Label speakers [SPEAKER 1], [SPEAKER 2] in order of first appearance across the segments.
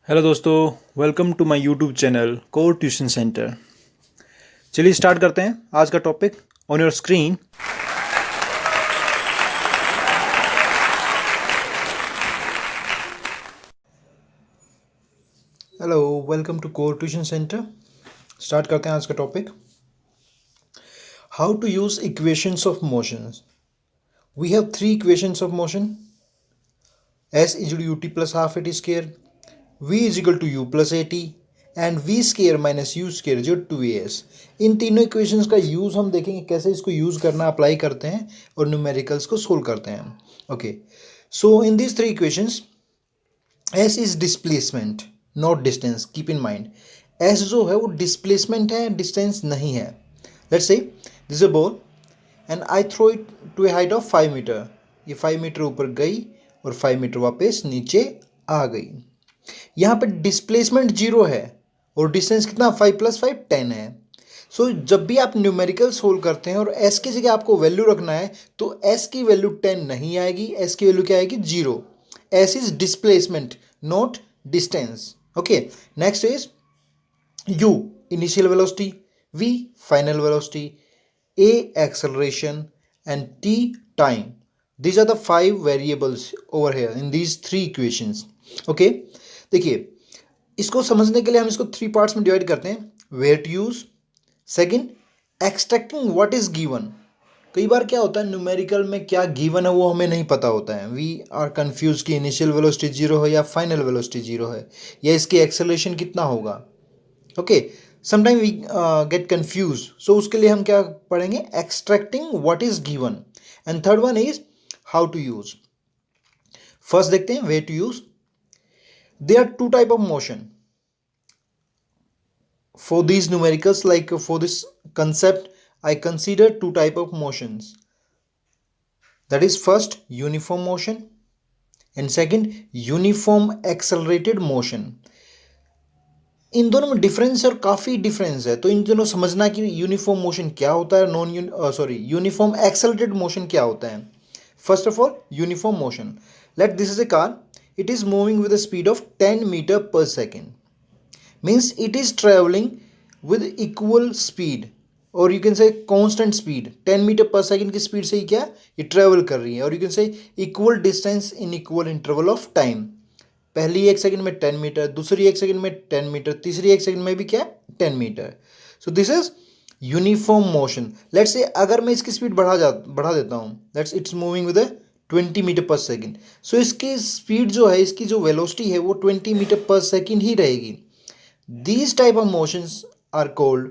[SPEAKER 1] Hello दोस्तों, welcome to my YouTube channel Core Tuition Centre. चलिए start करते हैं आज का topic on your screen. Hello, welcome to Core Tuition Centre. Start करते हैं आज का topic, how to use equations of motions. We have three equations of motion, s is to ut plus half A T square, v is equal to u plus A T and v square minus u square जो 2as। इन तीनों equations का use हम देखेंगे कैसे इसको use करना, apply करते हैं और न्यूमेरिकल्स को सोल्व करते हैं। Okay, so in this three equations s is displacement not distance. Keep in mind, s जो है वो डिस्प्लेसमेंट है, डिस्टेंस नहीं है। Let's say this a ball and I throw it to a height of 5 metre. ये 5 metre ऊपर गई और 5 मीटर वापस नीचे आ गई। यहाँ पे डिस्प्लेसमेंट 0 है और डिस्टेंस कितना 5 + 5 10 है। सो जब भी आप न्यूमेरिकल सोल्व करते हैं और s की जगह आपको वैल्यू रखना है तो s की वैल्यू 10 नहीं आएगी, s की वैल्यू क्या आएगी 0। s is displacement not distance. Okay, next is u initial velocity, v final velocity, a acceleration and t time. These are the 5 variables over here in these 3 equations. Okay, देखिए इसको समझने के लिए हम इसको 3 पार्ट्स में डिवाइड करते हैं। Where to use, second extracting what is given. कई बार क्या होता है न्यूमेरिकल में क्या गिवन है वो हमें नहीं पता होता है। वी आर कंफ्यूज कि इनिशियल वेलोसिटी 0 है या फाइनल वेलोसिटी 0 है या इसकी एक्सेलरेशन कितना होगा। Okay, sometime we get confuse, so उसके लिए हम क्या पढ़ेंगे, extracting what is given. And third one is how to use. First देखते हैं way to use. There are 2 type of motion for these numericals, like for this concept I consider 2 type of motions, that is first uniform motion and second uniform accelerated motion। इन दोनों में difference और काफ़ी difference है, तो इन दोनों समझना कि uniform motion क्या होता है, यूनिफॉर्म एक्सेलरेटेड मोशन क्या होता है। First of all uniform motion, let this is a car, it is moving with the speed of 10 metre per second, means it is traveling with equal speed और you can say constant speed। 10 metre per second की speed से ही क्या ये travel कर रही है, और you can say equal distance in equal interval of time। पहली 1 सेकेंड में 10 मीटर, दूसरी 1 सेकेंड में 10 मीटर, तीसरी 1 सेकेंड में भी क्या 10 metre. So this is uniform motion. Let's say अगर मैं इसकी स्पीड बढ़ा देता हूँ, let's it's moving with 20 metre per second, so इसकी स्पीड जो है, इसकी जो वेलोसिटी है वो 20 मीटर पर सेकेंड ही रहेगी। These type of motions are called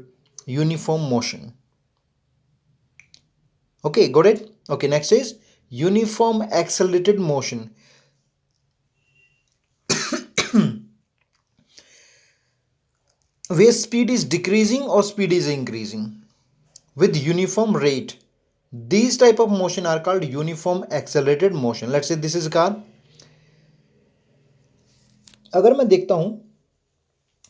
[SPEAKER 1] uniform motion. Okay, got it? Okay, next is uniform accelerated motion. Where speed is decreasing or speed is increasing with uniform rate. These type of motion are called uniform accelerated motion. Let's say this is a car. अगर मैं देखता हूं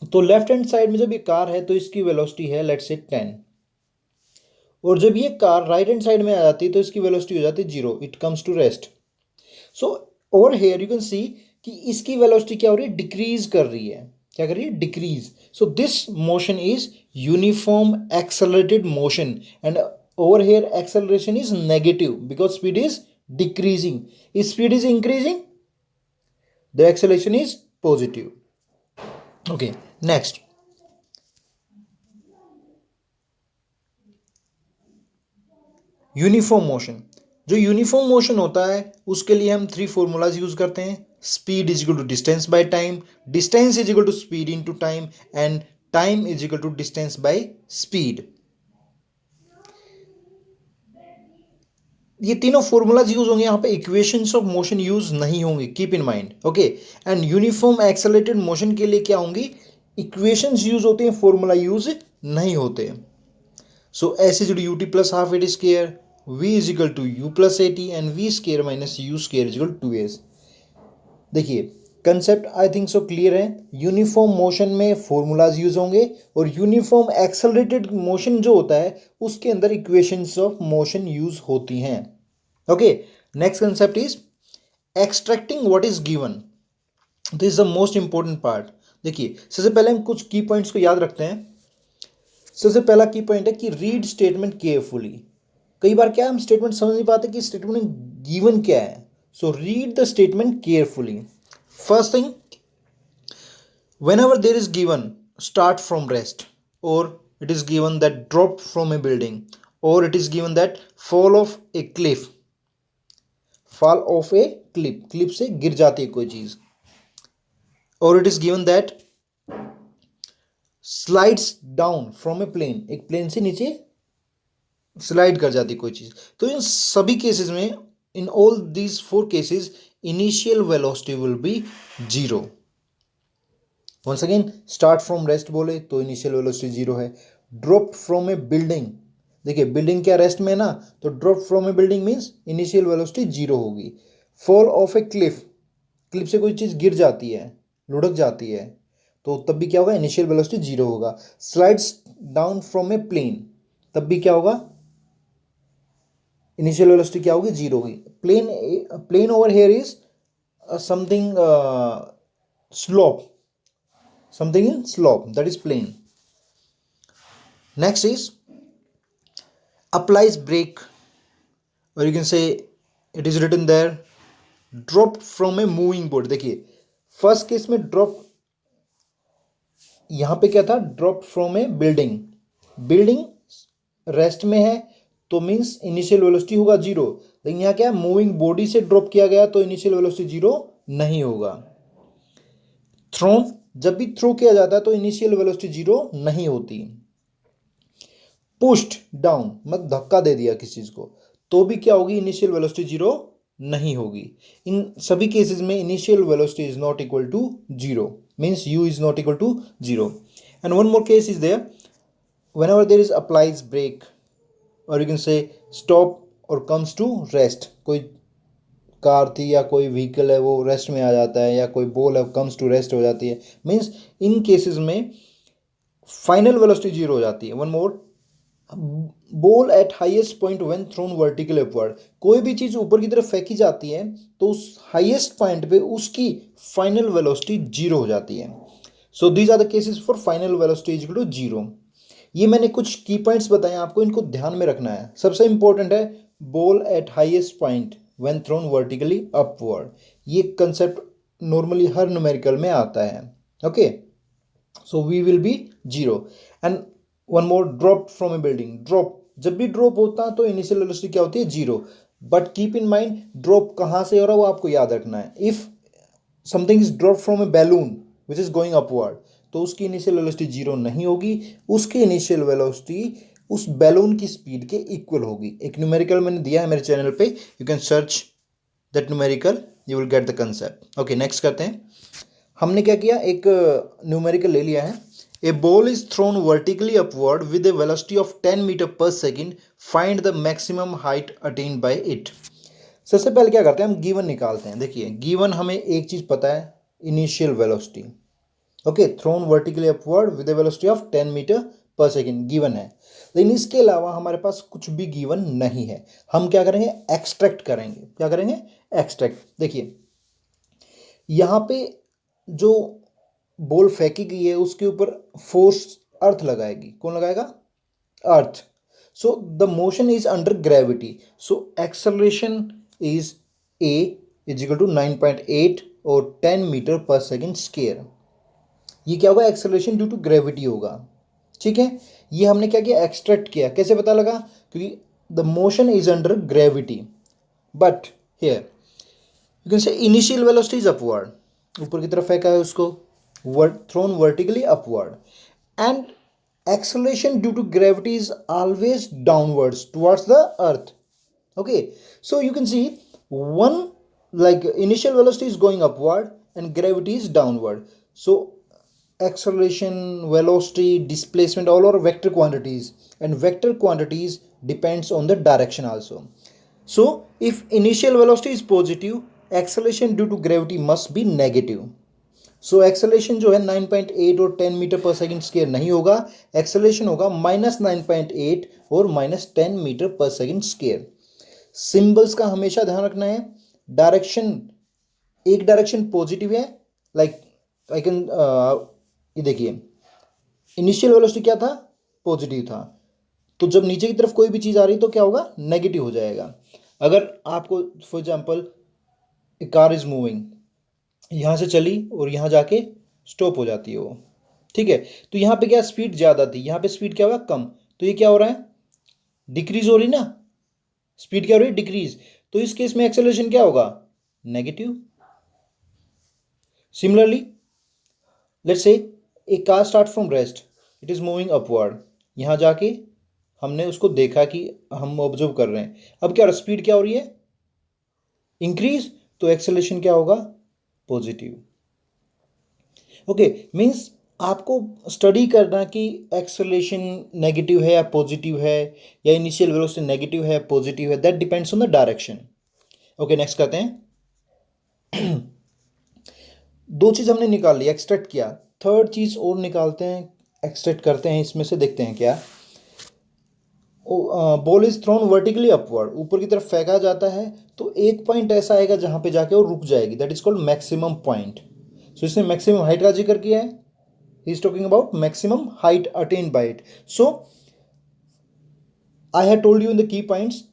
[SPEAKER 1] तो left hand side में जब ये car है तो इसकी वेलोसिटी है लेट्स से 10, और जब ये कार राइट हैंड साइड में आ जाती है तो इसकी वेलोसिटी हो जाती है 0, it comes to rest. So over here you can see कि इसकी वेलोसिटी क्या हो रही है, डिक्रीज कर रही है। क्या कर रही है, decrease. So this motion is uniform accelerated motion and over here acceleration is negative because speed is decreasing. If speed is increasing the acceleration is positive. Okay, next uniform motion. जो uniform motion होता है उसके लिए हम 3 formulas use करते हैं। Speed is equal to distance by time, distance is equal to speed into time and time is equal to distance by speed. ये तीनों फॉर्मूलाज यूज होंगे, यहाँ पे इक्वेशंस ऑफ मोशन यूज नहीं होंगे, keep in mind. Okay, and uniform accelerated motion के लिए क्या होंगी, इक्वेशंस यूज होते हैं, फॉर्मूला यूज नहीं होते। So S is U T plus half A T square, v is equal to u plus A T and v square minus U square is equal to 2s। देखिए concept I think so clear है। Uniform motion में formulas use होंगे और uniform accelerated motion जो होता है उसके अंदर इक्वेशंस ऑफ मोशन यूज होती हैं। Okay, next concept is extracting what is given. This is the most important part. देखिए सबसे पहले हम कुछ की पॉइंट्स को याद रखते हैं। सबसे पहला की पॉइंट है कि रीड स्टेटमेंट केयरफुली। कई बार क्या हम स्टेटमेंट समझ नहीं पाते कि स्टेटमेंट गिवन क्या है। So read the statement carefully. First thing, whenever there is given start from rest, or it is given that drop from a building, or it is given that fall off a cliff, fall off a cliff, cliff से गिर जाती है कोई चीज, or it is given that slides down from a plane, एक plane से नीचे slide कर जाती है कोई चीज। तो इन सभी केसेस में, in all these four cases, initial velocity will be zero. Once again, start from rest बोले तो इनिशियल वेलोसिटी जीरो है। ड्रॉप फ्रॉम ए बिल्डिंग, देखिए बिल्डिंग क्या रेस्ट में है ना, तो drop from a building means initial velocity zero होगी। Fall of a cliff, cliff से कोई चीज गिर जाती है, लुढ़क जाती है, तो तब भी क्या होगा, इनिशियल वेलोसिटी जीरो होगा। Slides down from a plane, तब भी क्या होगा, इनिशियल वेलोसिटी क्या होगी, जीरो होगी। Plane, plane over here is something slope, something in slope, that is plane. Next is applies brake, or you can say it is written there drop from a moving board। देखिए first case में drop, यहां पे क्या था, drop from a building, building rest में है तो means initial velocity होगा जीरो। लेकिन यहाँ क्या है, मूविंग बॉडी से ड्रॉप किया गया तो इनिशियल वेलोसिटी जीरो नहीं होगा। थ्रोन, जब भी थ्रो किया जाता है तो इनिशियल वेलोसिटी जीरो नहीं होती। पुश्ड डाउन, मतलब धक्का दे दिया किसी चीज को, तो भी क्या होगी, इनिशियल वेलोसिटी जीरो नहीं होगी। इन सभी केसेस में initial velocity is not equal to zero, means u is not equal to zero. And one more case is there, whenever there is applies brake, or you can say stop or comes to rest, कोई car थी या कोई vehicle है वो rest में आ जाता है, या कोई बॉल है कम्स टू रेस्ट हो जाती है, मीन्स इन केसेस में फाइनल वेलोसिटी जीरो हो जाती है। One more, ball at highest point when thrown vertical upward, कोई भी चीज ऊपर की तरफ फेंकी जाती है तो उस हाईएस्ट पॉइंट पे उसकी फाइनल वेलोसिटी जीरो हो जाती है। So these are the cases for final velocity is equal to zero. ये मैंने कुछ की पॉइंट्स बताए आपको, इनको ध्यान में रखना है। सबसे इंपॉर्टेंट है ball at highest point when thrown vertically upward, ये कंसेप्ट नॉर्मली हर न्यूमेरिकल में आता है। Okay, so we will be zero. And one more, drop from a building, drop जब भी ड्रॉप होता है तो इनिशियल वेलोसिटी क्या होती है, zero. But keep in mind drop कहां से हो रहा है वो आपको याद रखना है। If something is drop from A balloon which is going upward, तो उसकी इनिशियल वेलोसिटी जीरो नहीं होगी, उसकी इनिशियल वेलोसिटी उस बैलून की स्पीड के इक्वल होगी। एक न्यूमेरिकल मैंने दिया है मेरे चैनल पे, you can search that numerical, you will get the concept. Okay, next करते हैं। हमने क्या किया, एक न्यूमेरिकल ले लिया है। A ball is thrown vertically upward with a velocity of 10 metre per second, find the maximum height attained by it. सबसे पहले क्या करते हैं, हम गिवन निकालते हैं। देखिए गिवन हमें एक चीज पता है, initial velocity. Okay, thrown vertically upward with a velocity of 10 metre per second given है। लेकिन इसके अलावा हमारे पास कुछ भी गिवन नहीं है। हम क्या करेंगे, एक्सट्रैक्ट करेंगे। क्या करेंगे, एक्सट्रैक्ट। देखिए यहां पे जो बॉल फेंकी गई है उसके ऊपर फोर्स अर्थ लगाएगी। कौन लगाएगा, earth. So the motion is under gravity, so acceleration is a is equal to 9.8 और 10 मीटर पर सेकेंड स्क्वायर। ये क्या होगा, एक्सेलरेशन ड्यू टू ग्रेविटी होगा। ठीक है, ये हमने क्या किया, एक्सट्रैक्ट किया। कैसे पता लगा, क्योंकि the motion is under gravity, but here you can say initial velocity is upward, ऊपर की तरफ फेंका है उसको, throne vertically upward, and acceleration due to gravity is always downwards towards the earth. Okay, so you can see one, like initial velocity is going upward and gravity is downward. So acceleration, velocity, displacement, all are vector quantities, and vector quantities depends on the direction also. So if initial velocity is positive, acceleration due to gravity must be negative. So acceleration जो है 9.8 और 10 metre per second square नहीं होगा, acceleration होगा -9.8 और -10 metre per second square. Symbols का हमेशा ध्यान रखना है, डायरेक्शन, एक डायरेक्शन पॉजिटिव है लाइक आई कैन, ये देखिए इनिशियल वेलोसिटी क्या था, पॉजिटिव था, तो जब नीचे की तरफ कोई भी चीज़ आ रही तो क्या होगा, नेगेटिव हो जाएगा। अगर आपको for example A car is moving, यहाँ से चली और यहाँ जाके स्टॉप हो जाती है वो, ठीक है, तो यहाँ पे क्या स्पीड ज़्यादा थी, यहाँ पे स्पीड क्या होगा, कम, तो ये क्या हो रहा है, डिक्रीज हो रही ना, स्पीड क्या हो रही है, डिक्रीज, तो इस केस में एक्सेलरेशन क्या होगा, negative. Similarly let's say A car start from rest, it is moving upward, यहाँ जाके हमने उसको देखा कि हम ऑब्जर्व कर रहे हैं, अब क्या हो रहा है, स्पीड क्या हो रही है, इंक्रीज, तो एक्सेलरेशन क्या होगा, पॉजिटिव। ओके, मीन्स आपको स्टडी करना कि एक्सेलरेशन नेगेटिव है या पॉजिटिव है, या इनिशियल वेलोसिटी नेगेटिव है पॉजिटिव है, that depends on the direction. Okay, next करते हैं। दो चीज़ हमने निकाल ली, एक्सट्रैक्ट किया, थर्ड चीज़ और निकालते हैं, एक्सट्रैक्ट करते हैं, इसमें से देखते हैं क्या। Ball is thrown vertically upward, ऊपर की तरफ फेंका जाता है, तो एक पॉइंट ऐसा आएगा जहां पे जाके वो रुक जाएगी, that is called maximum point. So इसने मैक्सिमम हाइट का जिक्र किया है, he is talking about maximum height attained by it. So I had told you in the key points,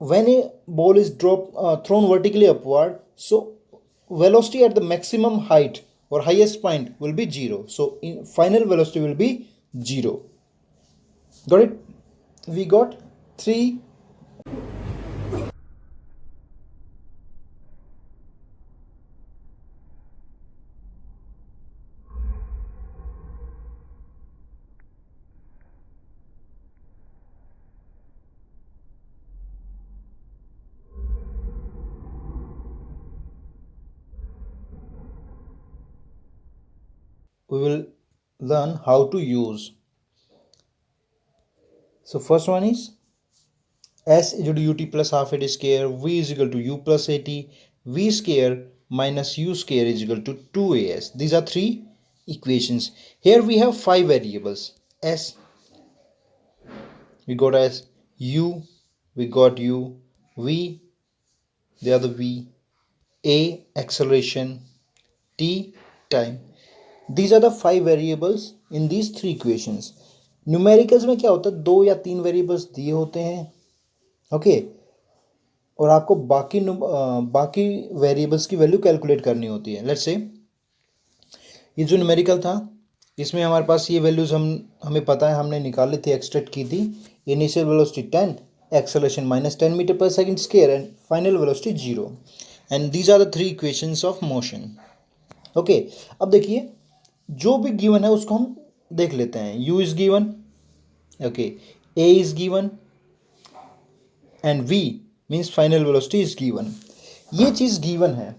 [SPEAKER 1] when a ball is thrown vertically upward, so velocity at the maximum height or highest point will be 0. So in final velocity will be 0. Got it? We got 3. We will learn how to use. So first one is S is equal to ut plus half at square, v is equal to u plus at, v square minus u square is equal to 2as. These are three equations. Here we have five variables. S, we got as u, we got u, v, the other v, a acceleration, t time. These are the five variables in these three equations. Numericals में क्या होता है, दो या तीन variables दिए होते हैं, ओके, और आपको बाकी वेरिएबल्स की वैल्यू कैलकुलेट करनी होती है। लेट्स से ये जो न्यूमेरिकल था, इसमें हमारे पास ये वैल्यूज हमें पता है, हमने निकाली थी, एक्सट्रैक्ट की थी। Initial velocity 10, acceleration -10 metre per second square, and final velocity 0, and these are the three equations of motion. Okay, अब देखिए जो भी गिवन है उसको हम देख लेते हैं। u is given, okay, a is given, and v means final velocity is given. ये चीज गिवन है।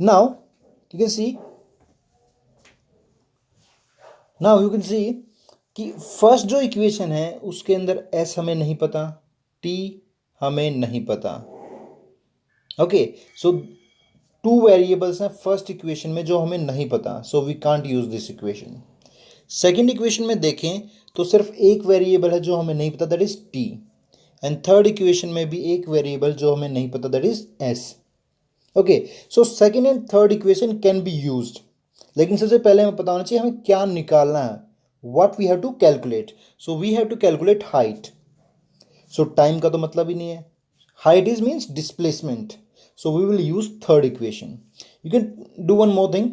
[SPEAKER 1] नाउ यू कैन सी, कि फर्स्ट जो इक्वेशन है उसके अंदर s हमें नहीं पता, t हमें नहीं पता। ओके, सो टू वेरिएबल्स हैं फर्स्ट इक्वेशन में जो हमें नहीं पता, so we can't use this equation. Second equation में देखें तो सिर्फ एक वेरिएबल है जो हमें नहीं पता, that is t, and third equation में भी एक वेरिएबल जो हमें नहीं पता, that is s। Okay, so second and third equation can be used, लेकिन सबसे पहले हमें पता होना चाहिए हमें क्या निकालना है, what we have to calculate. So we have to calculate height. सो टाइम का तो मतलब ही नहीं है, height is means displacement, so we will use third equation. You can do one more thing.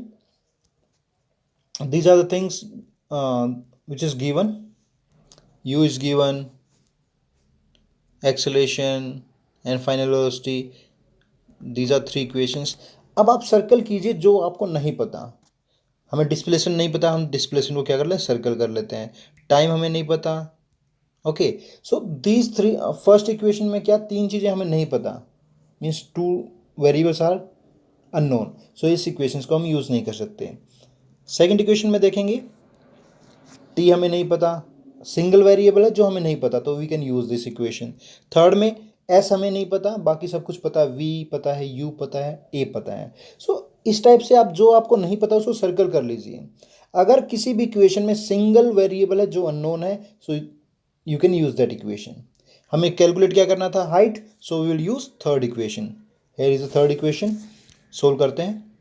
[SPEAKER 1] These are the things which is given. U is given, acceleration and final velocity. These are three equations. अब आप circle कीजिए जो आपको नहीं पता। हमें displacement नहीं पता, हम डिस्प्लेसमेंट को क्या कर लें, सर्कल कर लेते हैं। टाइम हमें नहीं पता। Okay, so these three, first equation में क्या, तीन चीज़ें हमें नहीं पता, means two variables are unknown, so इस इक्वेशंस को हम यूज़ नहीं कर सकते। सेकंड इक्वेशन में देखेंगे टी हमें नहीं पता, सिंगल वेरिएबल है जो हमें नहीं पता, तो we can use this equation. Third में एस हमें नहीं पता, बाकी सब कुछ पता है, वी पता है, यू पता है, ए पता है। सो इस टाइप से आप जो आपको नहीं पता उसको सर्कल कर लीजिए। अगर किसी भी इक्वेशन में सिंगल वेरिएबल है जो अननोन है, so you can use that equation. हमें कैलकुलेट क्या करना था, height, so we will use third equation. Here is the third equation, solve करते हैं।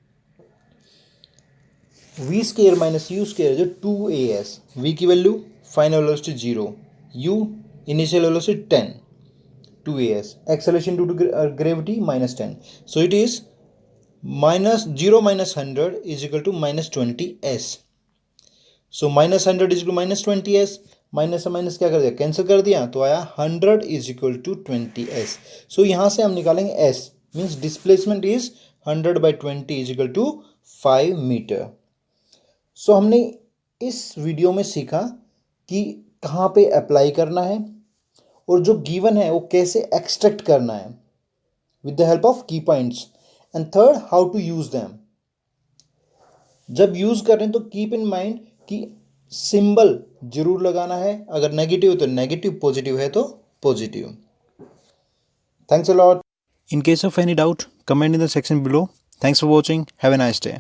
[SPEAKER 1] V square minus U square जो 2as, v की value final velocity 0, u initial velocity 10, 2as, acceleration due to gravity minus 10. So it is minus 0 minus 100 is equal to minus 20s. So minus 100 is equal to minus 20s. Minus से minus क्या कर दिया, cancel कर दिया, तो आया 100 is equal to 20s. सो यहाँ से हम निकालेंगे s, means displacement is 100 by 20 is equal to 5 meter. So हमने इस वीडियो में सीखा कि कहाँ पे अप्लाई करना है और जो गिवन है वो कैसे एक्सट्रैक्ट करना है with the help of key points. And third, how to use them. जब यूज कर रहे हैं तो कीप इन माइंड कि सिंबल जरूर लगाना है, अगर नेगेटिव है तो नेगेटिव, पॉजिटिव है तो positive. Thanks a lot. In case of any doubt, comment in the section below. Thanks for watching. Have a nice day.